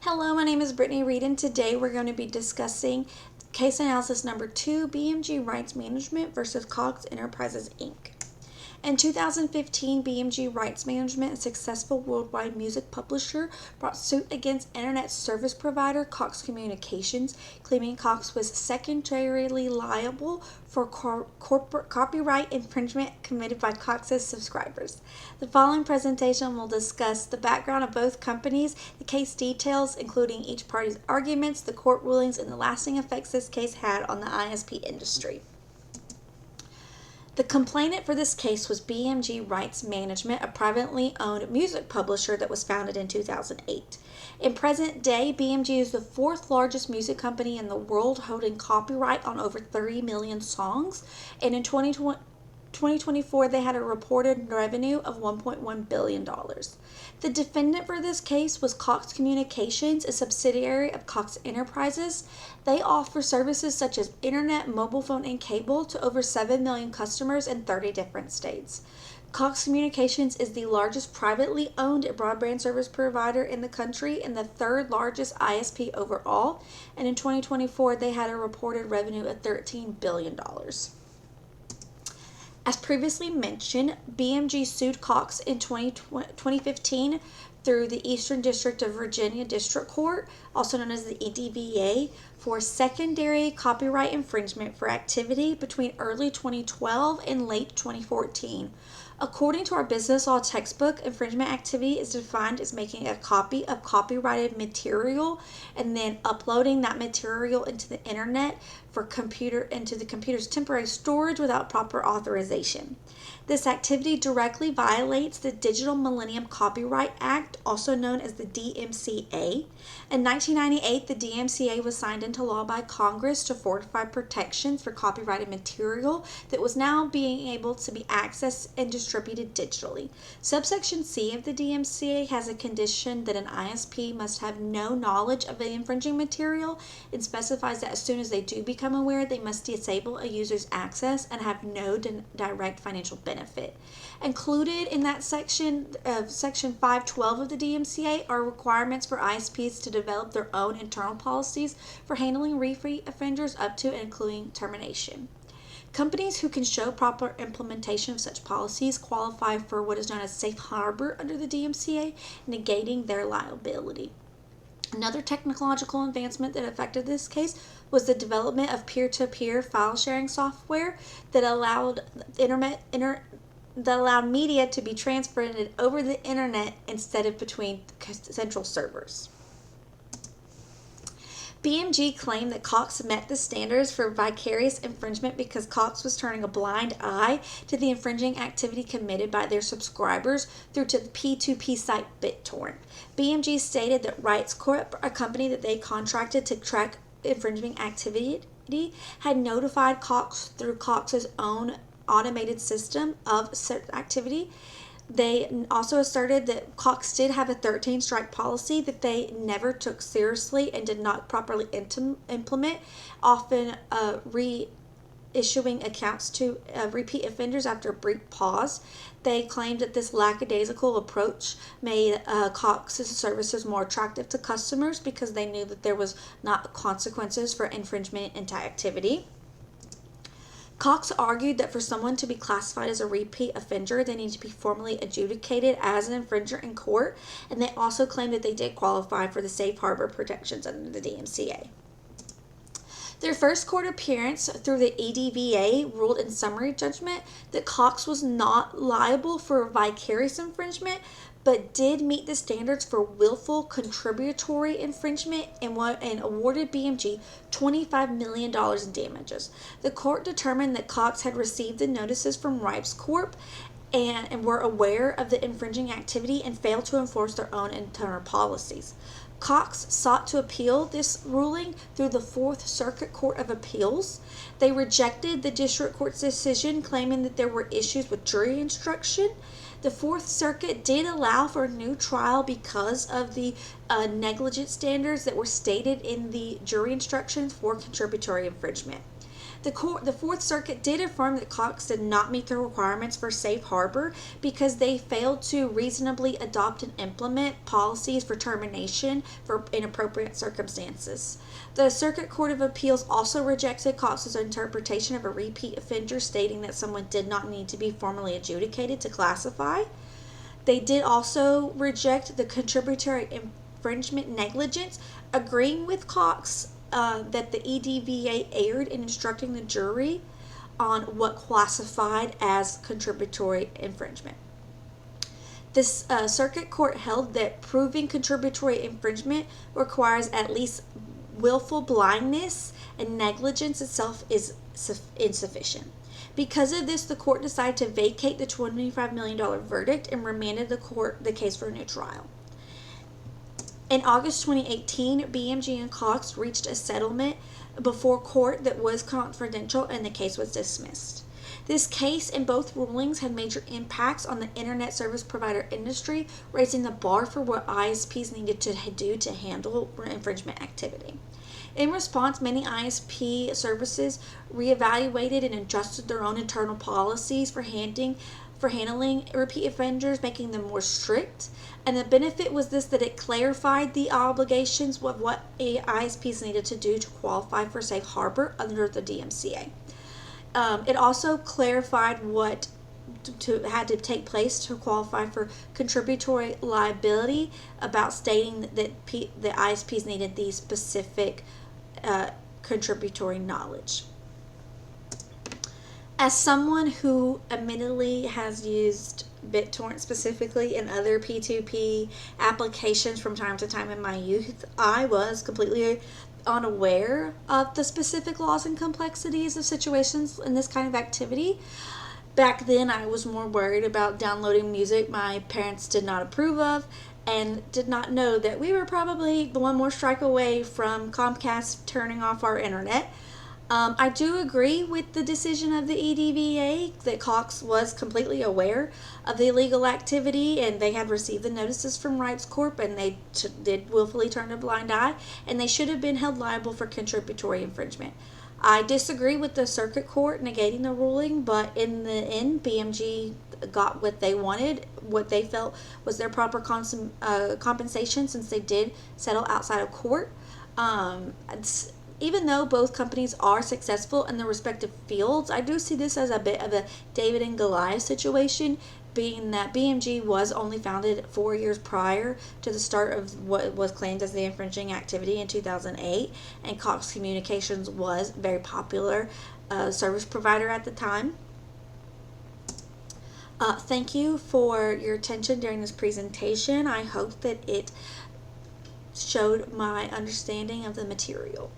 Hello, my name is Brittany Reed, and today we're going to be discussing case analysis number 2, BMG Rights Management versus Cox Enterprises, Inc. In 2015, BMG Rights Management, a successful worldwide music publisher, brought suit against internet service provider Cox Communications, claiming Cox was secondarily liable for corporate copyright infringement committed by Cox's subscribers. The following presentation will discuss the background of both companies, the case details, including each party's arguments, the court rulings, and the lasting effects this case had on the ISP industry. The complainant for this case was BMG Rights Management, a privately owned music publisher that was founded in 2008. In present day, BMG is the fourth largest music company in the world, holding copyright on over 30 million songs, and in 2024, they had a reported revenue of $1.1 billion. The defendant for this case was Cox Communications, a subsidiary of Cox Enterprises. They offer services such as internet, mobile phone, and cable to over 7 million customers in 30 different states. Cox Communications is the largest privately owned broadband service provider in the country and the third largest ISP overall. And in 2024, they had a reported revenue of $13 billion. As previously mentioned, BMG sued Cox in 2015 through the Eastern District of Virginia District Court, also known as the EDVA, for secondary copyright infringement for activity between early 2012 and late 2014. According to our business law textbook, infringement activity is defined as making a copy of copyrighted material and then uploading that material into the internet into the computer's temporary storage without proper authorization. This activity directly violates the Digital Millennium Copyright Act, also known as the DMCA. In 1998, the DMCA was signed into law by Congress to fortify protections for copyrighted material that was now being able to be accessed and distributed digitally. Subsection C of the DMCA has a condition that an ISP must have no knowledge of the infringing material and specifies that as soon as they do become aware, they must disable a user's access and have no direct financial benefit. Included in that section of Section 512 of the DMCA are requirements for ISPs to develop their own internal policies for handling repeat offenders up to and including termination. Companies who can show proper implementation of such policies qualify for what is known as safe harbor under the DMCA, negating their liability. Another technological advancement that affected this case was the development of peer-to-peer file sharing software that allowed media to be transferred over the internet instead of between central servers. BMG claimed that Cox met the standards for vicarious infringement because Cox was turning a blind eye to the infringing activity committed by their subscribers through to the P2P site BitTorrent. BMG stated that Rights Corp, a company that they contracted to track infringing activity, had notified Cox through Cox's own automated system of certain activity. They also asserted that Cox did have a 13-strike policy that they never took seriously and did not properly implement, often reissuing accounts to repeat offenders after a brief pause. They claimed that this lackadaisical approach made Cox's services more attractive to customers because they knew that there was not consequences for infringement into activity. Cox argued that for someone to be classified as a repeat offender, they need to be formally adjudicated as an infringer in court, and they also claimed that they did qualify for the safe harbor protections under the DMCA. Their first court appearance through the EDVA ruled in summary judgment that Cox was not liable for vicarious infringement, but did meet the standards for willful contributory infringement and awarded BMG $25 million in damages. The court determined that Cox had received the notices from Rights Corp and were aware of the infringing activity and failed to enforce their own internal policies. Cox sought to appeal this ruling through the Fourth Circuit Court of Appeals. They rejected the district court's decision, claiming that there were issues with jury instruction. The Fourth Circuit did allow for a new trial because of the negligence standards that were stated in the jury instructions for contributory infringement. The Fourth Circuit did affirm that Cox did not meet the requirements for safe harbor because they failed to reasonably adopt and implement policies for termination for inappropriate circumstances. The Circuit Court of Appeals also rejected Cox's interpretation of a repeat offender, stating that someone did not need to be formally adjudicated to classify. They did also reject the contributory infringement negligence, agreeing with Cox that the EDVA erred in instructing the jury on what classified as contributory infringement. This circuit court held that proving contributory infringement requires at least willful blindness, and negligence itself is insufficient. Because of this, the court decided to vacate the $25 million verdict and remanded the case for a new trial. In August 2018, BMG and Cox reached a settlement before court that was confidential, and the case was dismissed. This case and both rulings had major impacts on the internet service provider industry, raising the bar for what ISPs needed to do to handle infringement activity. In response, many ISP services reevaluated and adjusted their own internal policies for handling repeat offenders, making them more strict. And the benefit was that it clarified the obligations of what ISPs needed to do to qualify for safe harbor under the DMCA. It also clarified what had to take place to qualify for contributory liability, about stating that the ISPs needed these specific contributory knowledge. As someone who admittedly has used BitTorrent specifically and other P2P applications from time to time in my youth, I was completely unaware of the specific laws and complexities of situations in this kind of activity. Back then, I was more worried about downloading music my parents did not approve of, and did not know that we were probably one more strike away from Comcast turning off our internet. I do agree with the decision of the EDVA that Cox was completely aware of the illegal activity, and they had received the notices from Corp, and they did willfully turn a blind eye, and they should have been held liable for contributory infringement. I disagree with the circuit court negating the ruling, but in the end, BMG got what they wanted, what they felt was their proper compensation, since they did settle outside of court. Even though both companies are successful in their respective fields, I do see this as a bit of a David and Goliath situation, being that BMG was only founded 4 years prior to the start of what was claimed as the infringing activity in 2008, and Cox Communications was a very popular service provider at the time. Thank you for your attention during this presentation. I hope that it showed my understanding of the material.